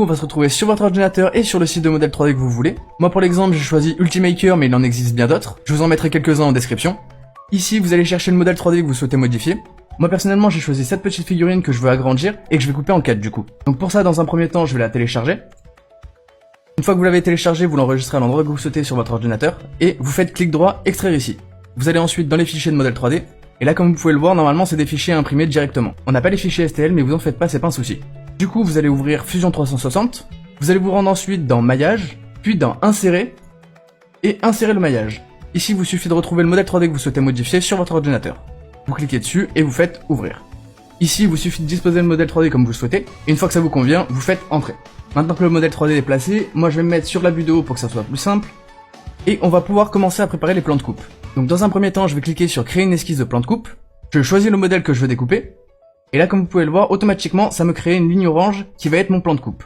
On va se retrouver sur votre ordinateur et sur le site de modèle 3D que vous voulez. Moi pour l'exemple j'ai choisi Ultimaker, mais il en existe bien d'autres. Je vous en mettrai quelques-uns en description. Ici vous allez chercher le modèle 3D que vous souhaitez modifier. Moi personnellement j'ai choisi cette petite figurine que je veux agrandir et que je vais couper en 4 du coup. Donc pour ça dans un premier temps je vais la télécharger. Une fois que vous l'avez téléchargé, vous l'enregistrez à l'endroit que vous souhaitez sur votre ordinateur et vous faites clic droit, extraire ici. Vous allez ensuite dans les fichiers de modèle 3D et là comme vous pouvez le voir normalement c'est des fichiers imprimés directement. On n'a pas les fichiers STL mais vous en faites pas, c'est pas un souci. Du coup vous allez ouvrir Fusion 360, vous allez vous rendre ensuite dans maillage, puis dans insérer et insérer le maillage. Ici il vous suffit de retrouver le modèle 3D que vous souhaitez modifier sur votre ordinateur. Vous cliquez dessus et vous faites ouvrir. Ici il vous suffit de disposer le modèle 3D comme vous le souhaitez, et une fois que ça vous convient, vous faites entrer. Maintenant que le modèle 3D est placé, moi je vais me mettre sur la vue de haut pour que ça soit plus simple, et on va pouvoir commencer à préparer les plans de coupe. Donc dans un premier temps je vais cliquer sur créer une esquisse de plan de coupe, je choisis le modèle que je veux découper, et là comme vous pouvez le voir, automatiquement ça me crée une ligne orange qui va être mon plan de coupe.